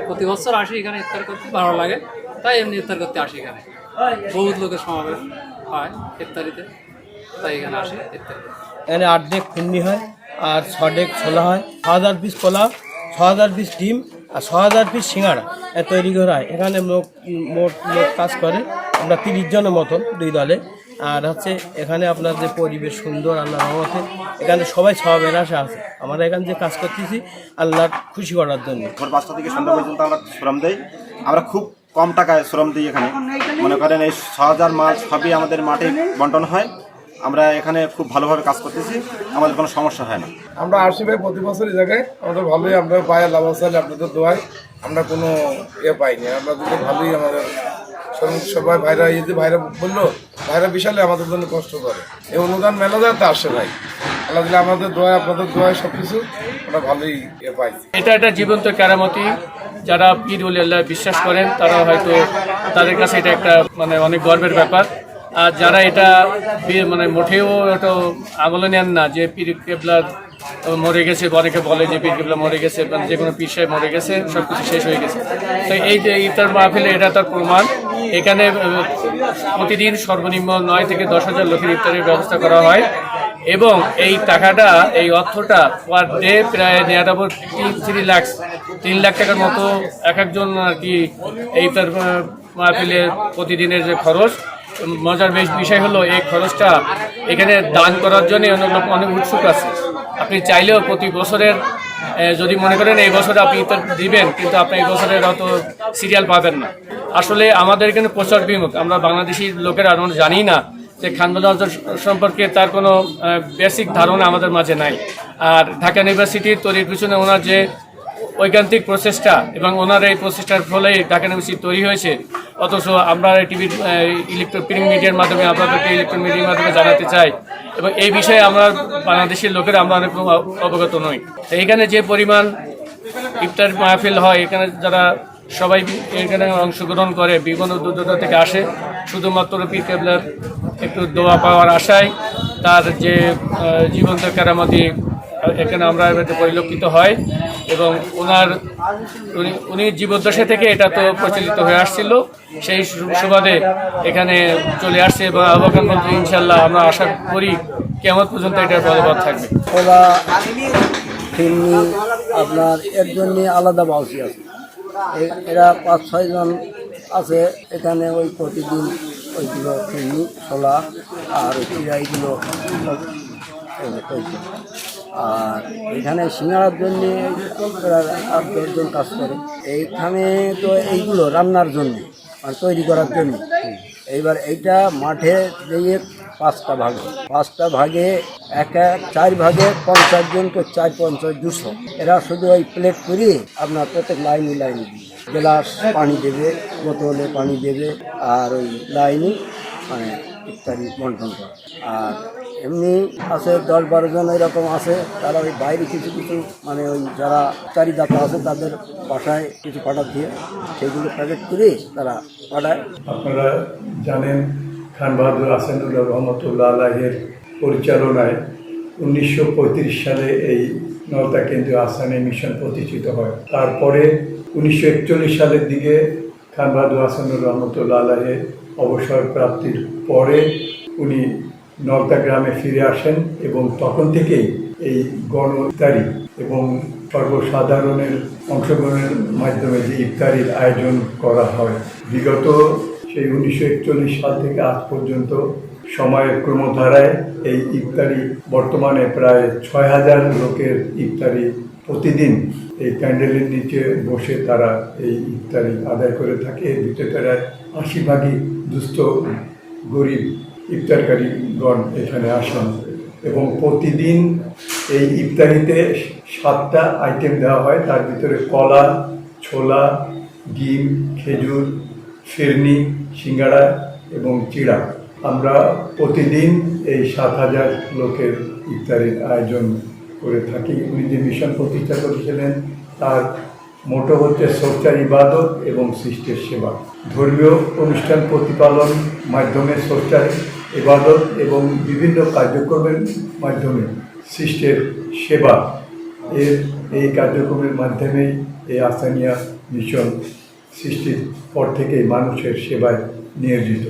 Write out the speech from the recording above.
প্রতি বছর আসি এখানে ইফতার করতে, ভালো লাগে, তাই এমনি ইফতার করতে আসি এখানে। বহুত লোকের সমাবেশ হয় ইফতারিতে, তাই এখানে আসি ইফতার করতে। এখানে 8 ডেক ফিন্নি হয় আর 6 ডেক ছোলা হয়, 6000 পিস পোলাও, 6000 পিস ডিম আর 6000 পিস সিঙ্গাড়া তৈরি করা হয়। এখানে মোট লোক কাজ করে আমরা 30 জনের মতন 2 দলে। আর হচ্ছে এখানে আপনার যে পরিবেশ সুন্দর, আল্লাহর রহমতে এখানে সবাই সওয়াবের আশা আছে। আমরা এখানে যে কাজ করতেছি আল্লাহর খুশি করার জন্য। ভোর 5টা থেকে সন্ধ্যা পর্যন্ত আমরা শ্রম দেই। আমরা খুব কম টাকায় শ্রম দিই এখানে। মনে করেন এই 6000 মাল সবই আমাদের মাঠে বন্টন হয়। আমরা এখানে খুব ভালোভাবে কাজ করতেছি, আমাদের কোনো সমস্যা হয় না। আমরা আসি ভাই প্রতি বছর এই জায়গায়, আমাদের ভালোই, আমরা পায়ে লাভ আছে আপনাদের দোয়ায়, আমরা কোনো পাইনি। আমরা দুটো ভালোই, আমাদের সবাই ভাইরা ভাইরা বললো, ভাইরা বিশালে আমাদের জন্য কষ্ট করে। এই অনুদান মেলা যায় তা আসে ভাই, আল্লাহ দিলে আমাদের দোয়ায়, আপনাদের দোয়ায় সব কিছু আমরা ভালোই পাইছি। এটা একটা জীবন্ত কেরামতি। যারা পীর ওলি আল্লাহ বিশ্বাস করেন তারা হয়তো তাদের কাছে এটা একটা অনেক গর্বের ব্যাপার। আর যারা এটা মোটেও এটা আমলে নেন না যে পীর কেবলা মরে গেছে, অনেকে বলে যে পীর কেবলা মরে গেছে, যে কোনো পীর সাহেব মরে গেছে, সব কিছু শেষ হয়ে গেছে। তো এই যে ইফতার মাহফিলে এটা তার প্রমাণ। এখানে প্রতিদিন সর্বনিম্ন 9 থেকে 10,000 লোকের ইফতারের ব্যবস্থা করা হয় এবং এই টাকাটা, এই অর্থটা পার ডে প্রায় নিরানব্বই 3 লাখ টাকার মতো এক একজন আর কি এই ইফতার মাহফিলের প্রতিদিনের যে খরচ। মজার বিষয় হলো এই খরচটা এখানে দান করার জন্য অনেক উৎসুক আছে। আপনি চাইলেও প্রতি বছরের যদি মনে করেন এই বছরে আপনি ইফতার দিবেন, কিন্তু আপনি এই বছরের অত সিরিয়াল পাবেন না। আসলে আমাদের এখানে প্রচার বিমুখ, আমরা বাংলাদেশি লোকেরা আমরা জানি না যে খানবাদা সম্পর্কে তার কোনো বেসিক ধারণা আমাদের মাঝে নাই। আর ঢাকা ইউনিভার্সিটির তৈরির পিছনে ওনার যে ঐকান্তিক প্রচেষ্টা এবং ওনার এই প্রচেষ্টার ফলে ঢাকা ইউনিভার্সিটি তৈরি হয়েছে, অথচ আমরা টিভির প্রিন্ট মিডিয়ার মাধ্যমে আপনাদেরকে ইলেকট্রনিক মিডিয়ার মাধ্যমে জানাতে চাই এবং এই বিষয়ে আমরা বাংলাদেশের লোকেরা আমরা অনেক অবগত নই। এইখানে যে পরিমাণ ইফতার মাহফিল হয়, এখানে যারা সবাই এখানে অংশগ্রহণ করে বিভিন্ন দূর থেকে আসে শুধুমাত্র পীর কেবলার একটু দোয়া পাওয়ার আশায়। তার যে জীবন্ত কেরামতি এখানে আমরা পরিলক্ষিত হয় এবং উনি জীবদ্দশা থেকে এটা তো প্রচলিত হয়ে আসছিল, সেই সুবাদে এখানে চলে আসছে এবং আহ্বান বলতে ইনশাল্লাহ আমরা আশা করি কিয়ামত পর্যন্ত এটা বলবৎ থাকবে। ওরা ফিরনি আপনার এর জন্যে আলাদা বাউসি আছে, এরা 5-6 জন আছে এখানে। ওই প্রতিদিন ওইগুলো ফিরনি ছোলা আর ওই চিরাইগুলো আর এখানে সিঙ্গাড়ার জন্যে 8-10 জন কাজ করে। এইখানে তো এইগুলো রান্নার জন্যে আর তৈরি করার জন্য। এইবার এইটা মাঠে দিয়ে 5টা ভাগে 4 ভাগে 50 জনকে 4-50-200। এরা শুধু ওই প্লেট করে আপনার প্রত্যেক লাইনে গ্লাস পানি দেবে, বোতলে পানি দেবে আর ওই লাইনে ইত্যাদি বন্টন করে। আর এমনি আছে 10-12 জন এরকম আছে, তারা ওই বাইরে কিছু ওই যারা চারিদাতা আছে তাদের বাসায় কিছু পাঠাত দিয়ে সেগুলো প্যাকেট করে তারা পাঠায়। আপনারা জানেন খান বাহাদুর আহসানুল্লাহ রহমতুল্লাহ আলাইহির পরিচালনায় 1935 সালে এই নওতা কেন্দ্রীয় আহসানী মিশন প্রতিষ্ঠিত হয়। তারপরে 1941 সালের দিকে খান বাহাদুর আহসানুল্লাহ রহমতুল্লাহ আলাইহির অবসর প্রাপ্তির পরে উনি নওতা গ্রামে ফিরে আসেন এবং তখন থেকেই এই গণ ইফতারি এবং সর্বসাধারণের অংশগ্রহণের মাধ্যমে যে ইফতারির আয়োজন করা হয়, বিগত সেই 1941 সাল থেকে আজ পর্যন্ত সময়ের ক্রমধারায় এই ইফতারি বর্তমানে প্রায় 6000 লোকের ইফতারি প্রতিদিন এই প্যান্ডেলের নিচে বসে তারা এই ইফতারি আদায় করে থাকে। এর ভিতরে প্রায় 80 ভাগই দুস্থ গরিব ইফতারকারীগণ এখানে আসেন এবং প্রতিদিন এই ইফতারিতে 7টা আইটেম দেওয়া হয়। তার ভিতরে কলা, ছোলা, ডিম, খেজুর, ফিরনি, সিঙ্গাড়া এবং চিড়া। আমরা প্রতিদিন এই 7000 লোকের ইফতারির আয়োজন করে থাকি। উনি যে মিশন প্রতিষ্ঠা করেছিলেন তার মোটো হচ্ছে সোচ্চার ইবাদত এবং সৃষ্টির সেবা। ধর্মীয় অনুষ্ঠান প্রতিপালন মাধ্যমে সোচ্চার ইবাদত এবং বিভিন্ন কার্যক্রমের মাধ্যমে সৃষ্টির সেবা, এই কার্যক্রমের মাধ্যমেই এই আহসানিয়া মিশন সৃষ্টির পর থেকেই মানুষের সেবায় নিয়োজিত।